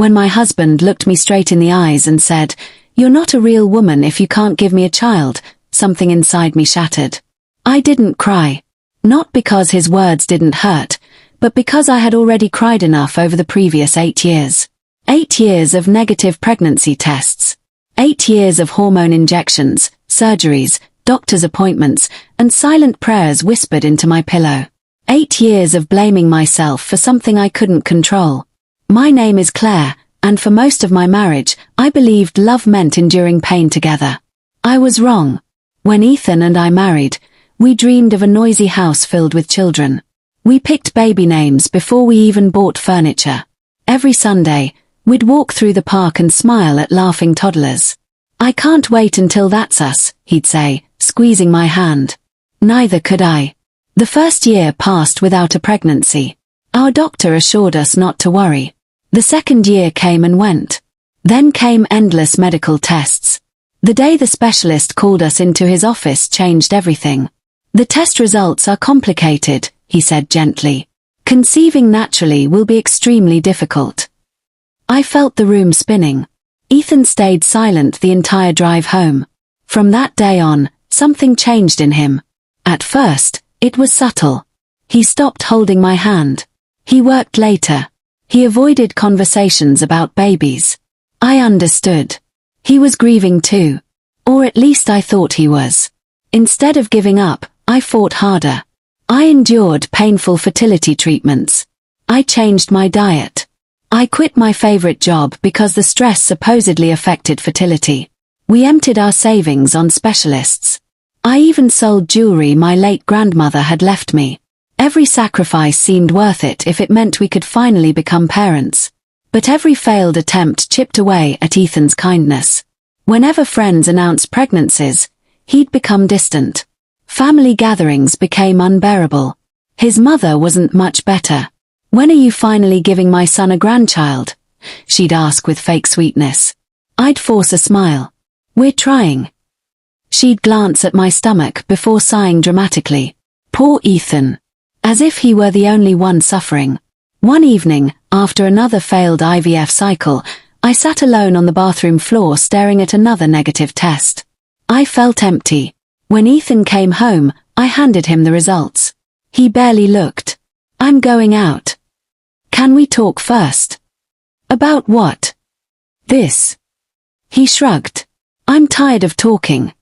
When my husband looked me straight in the eyes and said, "You're not a real woman if you can't give me a child," something inside me shattered. I didn't cry. Not because his words didn't hurt, but because I had already cried enough over the previous 8 years. 8 years of negative pregnancy tests. 8 years of hormone injections, surgeries, doctor's appointments, and silent prayers whispered into my pillow. 8 years of blaming myself for something I couldn't control. My name is Claire, and for most of my marriage, I believed love meant enduring pain together. I was wrong. When Ethan and I married, we dreamed of a noisy house filled with children. We picked baby names before we even bought furniture. Every Sunday, we'd walk through the park and smile at laughing toddlers. "I can't wait until that's us," he'd say, squeezing my hand. Neither could I. The first year passed without a pregnancy. Our doctor assured us not to worry. The second year came and went. Then came endless medical tests. The day the specialist called us into his office changed everything. "The test results are complicated," he said gently. "Conceiving naturally will be extremely difficult." I felt the room spinning. Ethan stayed silent the entire drive home. From that day on, something changed in him. At first, it was subtle. He stopped holding my hand. He worked later. He avoided conversations about babies. I understood. He was grieving too. Or at least I thought he was. Instead of giving up, I fought harder. I endured painful fertility treatments. I changed my diet. I quit my favorite job because the stress supposedly affected fertility. We emptied our savings on specialists. I even sold jewelry my late grandmother had left me. Every sacrifice seemed worth it if it meant we could finally become parents. But every failed attempt chipped away at Ethan's kindness. Whenever friends announced pregnancies, he'd become distant. Family gatherings became unbearable. His mother wasn't much better. "When are you finally giving my son a grandchild?" she'd ask with fake sweetness. I'd force a smile. "We're trying." She'd glance at my stomach before sighing dramatically. Poor Ethan. As if he were the only one suffering. One evening, after another failed IVF cycle, I sat alone on the bathroom floor staring at another negative test. I felt empty. When Ethan came home, I handed him the results. He barely looked. "I'm going out. Can we talk first?" "About what?" "This." He shrugged. "I'm tired of talking."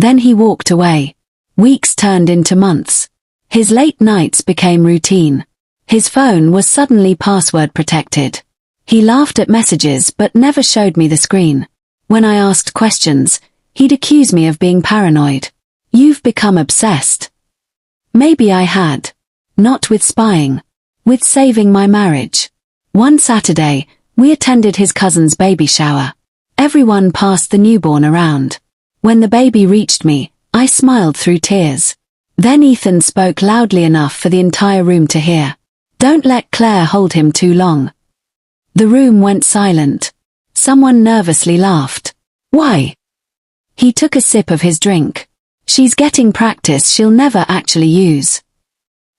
Then he walked away. Weeks turned into months. His late nights became routine. His phone was suddenly password protected. He laughed at messages but never showed me the screen. When I asked questions, he'd accuse me of being paranoid. "You've become obsessed." Maybe I had. Not with spying. With saving my marriage. One Saturday, we attended his cousin's baby shower. Everyone passed the newborn around. When the baby reached me, I smiled through tears. Then Ethan spoke loudly enough for the entire room to hear. "Don't let Claire hold him too long." The room went silent. Someone nervously laughed. "Why?" He took a sip of his drink. "She's getting practice she'll never actually use."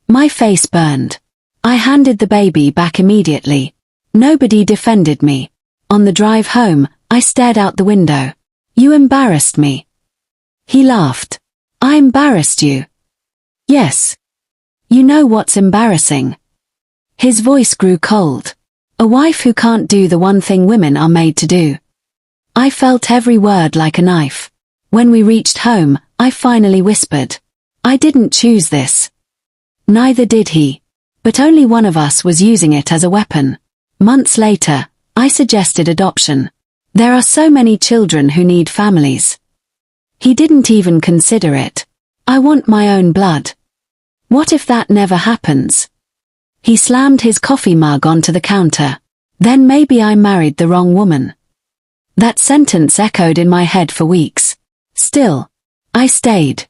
My face burned. I handed the baby back immediately. Nobody defended me. On the drive home, I stared out the window. "You embarrassed me." He laughed. "I embarrassed you?" "Yes. You know what's embarrassing?" His voice grew cold. "A wife who can't do the one thing women are made to do." I felt every word like a knife. When we reached home, I finally whispered. "I didn't choose this." Neither did he. But only one of us was using it as a weapon. Months later, I suggested adoption. There are so many children who need families. He didn't even consider it. "I want my own blood." "What if that never happens?" He slammed his coffee mug onto the counter. "Then maybe I married the wrong woman." That sentence echoed in my head for weeks. Still, I stayed.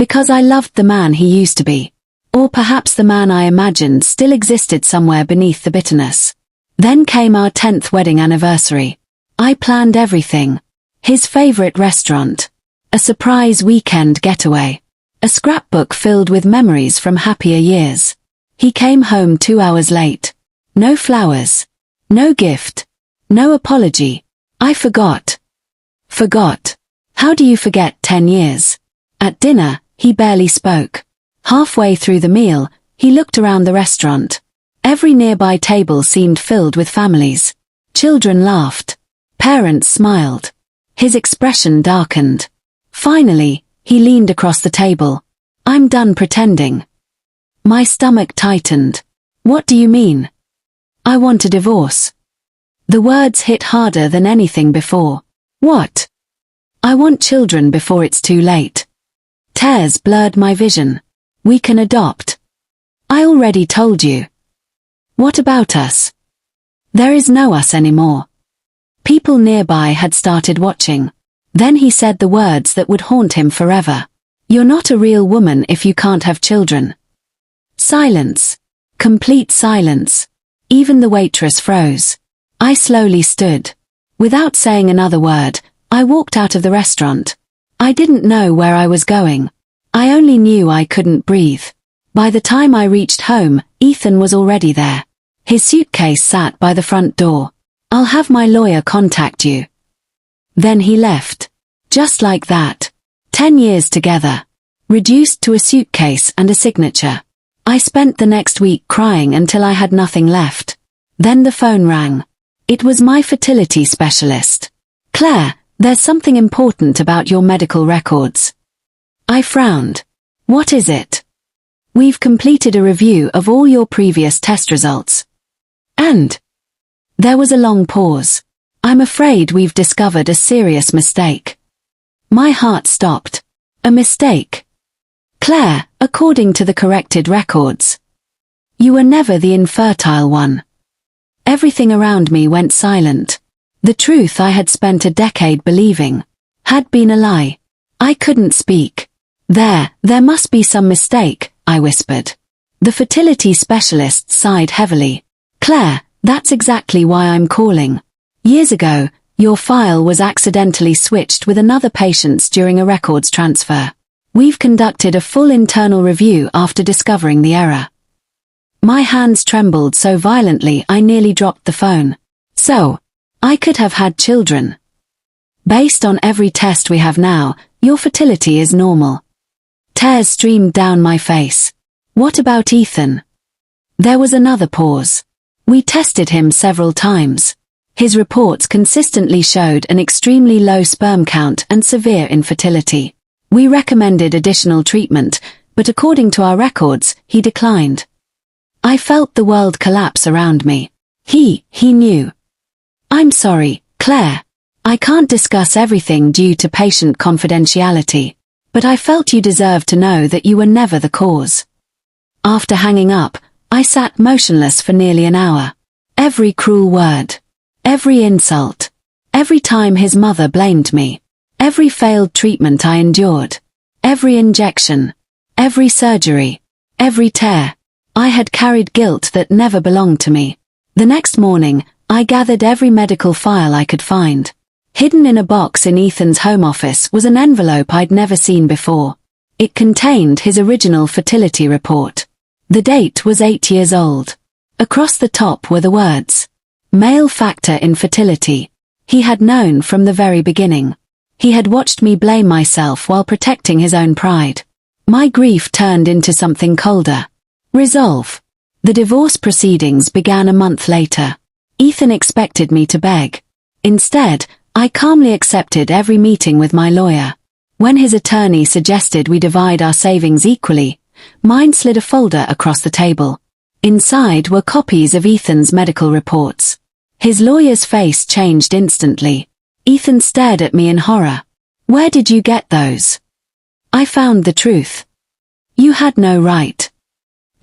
Because I loved the man he used to be. Or perhaps the man I imagined still existed somewhere beneath the bitterness. Then came our 10th wedding anniversary. I planned everything. His favorite restaurant. A surprise weekend getaway. A scrapbook filled with memories from happier years. He came home 2 hours late. No flowers. No gift. No apology. I forgot. Forgot. How do you forget 10 years? At dinner, he barely spoke. Halfway through the meal, he looked around the restaurant. Every nearby table seemed filled with families. Children laughed. Parents smiled. His expression darkened. Finally, he leaned across the table. I'm done pretending. My stomach tightened. What do you mean? I want a divorce. The words hit harder than anything before. What? I want children before it's too late. Tears blurred my vision. We can adopt. I already told you. What about us? There is no us anymore. People nearby had started watching. Then he said the words that would haunt him forever. You're not a real woman if you can't have children. Silence. Complete silence. Even the waitress froze. I slowly stood. Without saying another word, I walked out of the restaurant. I didn't know where I was going. I only knew I couldn't breathe. By the time I reached home, Ethan was already there. His suitcase sat by the front door. I'll have my lawyer contact you. Then he left. Just like that. 10 years together. Reduced to a suitcase and a signature. I spent the next week crying until I had nothing left. Then the phone rang. It was my fertility specialist. Claire, there's something important about your medical records. I frowned. What is it? We've completed a review of all your previous test results. And? There was a long pause. I'm afraid we've discovered a serious mistake. My heart stopped. A mistake? Claire, according to the corrected records. You were never the infertile one. Everything around me went silent. The truth I had spent a decade believing had been a lie. I couldn't speak. There must be some mistake, I whispered. The fertility specialist sighed heavily. Claire, that's exactly why I'm calling. Years ago, your file was accidentally switched with another patient's during a records transfer. We've conducted a full internal review after discovering the error. My hands trembled so violently I nearly dropped the phone. So, I could have had children. Based on every test we have now, your fertility is normal. Tears streamed down my face. What about Ethan? There was another pause. We tested him several times. His reports consistently showed an extremely low sperm count and severe infertility. We recommended additional treatment, but according to our records, he declined. I felt the world collapse around me. He knew. I'm sorry, Claire. I can't discuss everything due to patient confidentiality, but I felt you deserved to know that you were never the cause. After hanging up, I sat motionless for nearly an hour. Every cruel word. Every insult. Every time his mother blamed me. Every failed treatment I endured. Every injection. Every surgery. Every tear. I had carried guilt that never belonged to me. The next morning, I gathered every medical file I could find. Hidden in a box in Ethan's home office was an envelope I'd never seen before. It contained his original fertility report. The date was 8 years old. Across the top were the words, male factor infertility. He had known from the very beginning. He had watched me blame myself while protecting his own pride. My grief turned into something colder. Resolve. The divorce proceedings began a month later. Ethan expected me to beg. Instead, I calmly accepted every meeting with my lawyer. When his attorney suggested we divide our savings equally, mine slid a folder across the table. Inside were copies of Ethan's medical reports. His lawyer's face changed instantly. Ethan stared at me in horror. Where did you get those? I found the truth. You had no right.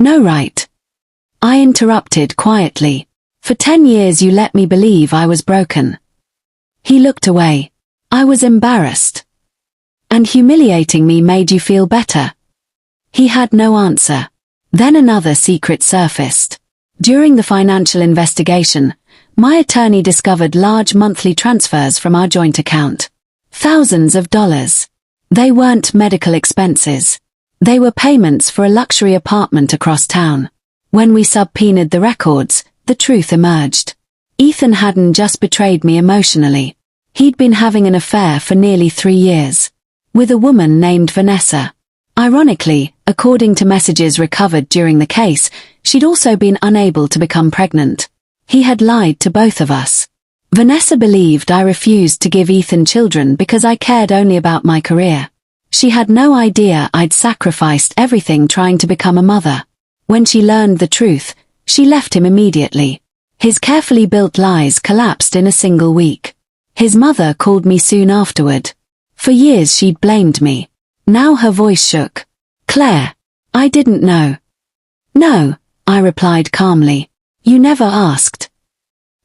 No right. I interrupted quietly. For 10 years you let me believe I was broken. He looked away. I was embarrassed. And humiliating me made you feel better. He had no answer. Then another secret surfaced. During the financial investigation, my attorney discovered large monthly transfers from our joint account. Thousands of dollars. They weren't medical expenses. They were payments for a luxury apartment across town. When we subpoenaed the records, the truth emerged. Ethan hadn't just betrayed me emotionally. He'd been having an affair for nearly 3 years. With a woman named Vanessa. Ironically, according to messages recovered during the case, she'd also been unable to become pregnant. He had lied to both of us. Vanessa believed I refused to give Ethan children because I cared only about my career. She had no idea I'd sacrificed everything trying to become a mother. When she learned the truth, she left him immediately. His carefully built lies collapsed in a single week. His mother called me soon afterward. For years she'd blamed me. Now her voice shook. "Claire, I didn't know." "No," I replied calmly. "You never asked."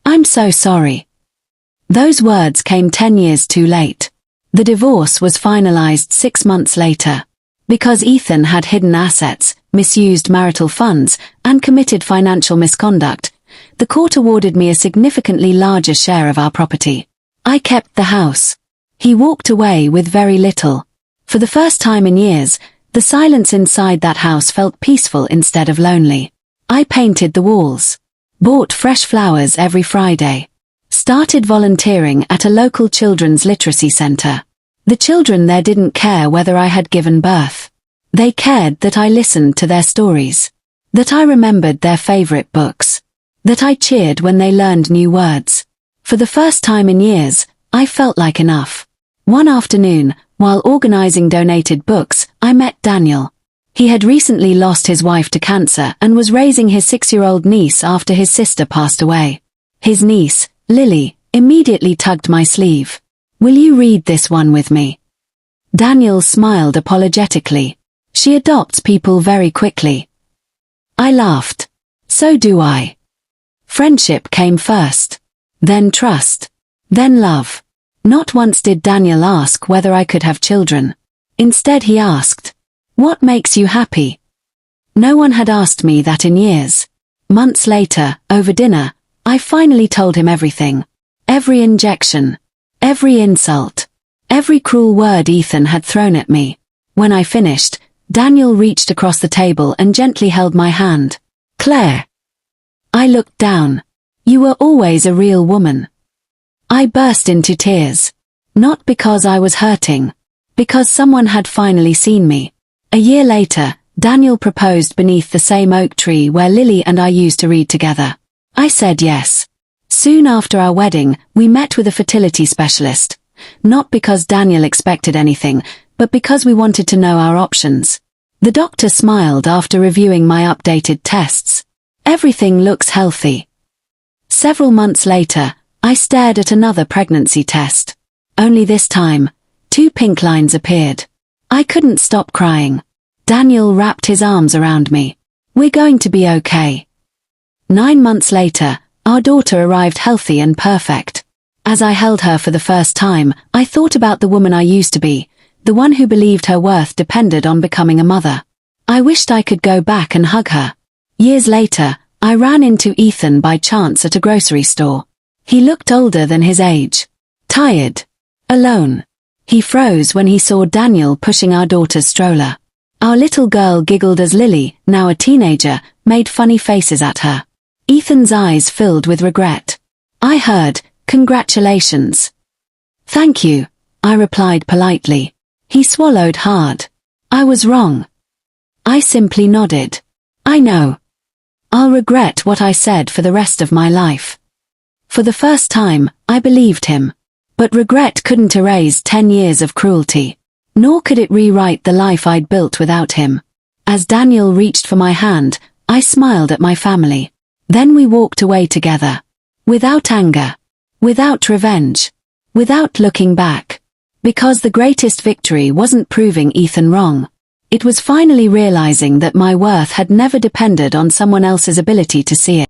"I'm so sorry." Those words came 10 years too late. The divorce was finalized 6 months later. Because Ethan had hidden assets, misused marital funds, and committed financial misconduct, the court awarded me a significantly larger share of our property. I kept the house. He walked away with very little. For the first time in years, the silence inside that house felt peaceful instead of lonely. I painted the walls. Bought fresh flowers every Friday. Started volunteering at a local children's literacy center. The children there didn't care whether I had given birth. They cared that I listened to their stories. That I remembered their favorite books. That I cheered when they learned new words. For the first time in years, I felt like enough. One afternoon, while organizing donated books, I met Daniel. He had recently lost his wife to cancer and was raising his 6-year-old niece after his sister passed away. His niece, Lily, immediately tugged my sleeve. "Will you read this one with me?" Daniel smiled apologetically. "She adopts people very quickly." I laughed. "So do I." Friendship came first. Then trust. Then love. Not once did Daniel ask whether I could have children. Instead he asked, "What makes you happy?" No one had asked me that in years. Months later, over dinner, I finally told him everything. Every injection. Every insult. Every cruel word Ethan had thrown at me. When I finished, Daniel reached across the table and gently held my hand. "Claire." I looked down. "You were always a real woman." I burst into tears. Not because I was hurting. Because someone had finally seen me. A year later, Daniel proposed beneath the same oak tree where Lily and I used to read together. I said yes. Soon after our wedding, we met with a fertility specialist. Not because Daniel expected anything, but because we wanted to know our options. The doctor smiled after reviewing my updated tests. "Everything looks healthy." Several months later, I stared at another pregnancy test. Only this time, 2 pink lines appeared. I couldn't stop crying. Daniel wrapped his arms around me. "We're going to be okay." 9 months later, our daughter arrived healthy and perfect. As I held her for the first time, I thought about the woman I used to be, the one who believed her worth depended on becoming a mother. I wished I could go back and hug her. Years later, I ran into Ethan by chance at a grocery store. He looked older than his age. Tired. Alone. He froze when he saw Daniel pushing our daughter's stroller. Our little girl giggled as Lily, now a teenager, made funny faces at her. Ethan's eyes filled with regret. I heard, "Congratulations." "Thank you," I replied politely. He swallowed hard. I was wrong. I simply nodded. "I know. I'll regret what I said for the rest of my life." For the first time, I believed him. But regret couldn't erase 10 years of cruelty. Nor could it rewrite the life I'd built without him. As Daniel reached for my hand, I smiled at my family. Then we walked away together. Without anger. Without revenge. Without looking back. Because the greatest victory wasn't proving Ethan wrong. It was finally realizing that my worth had never depended on someone else's ability to see it.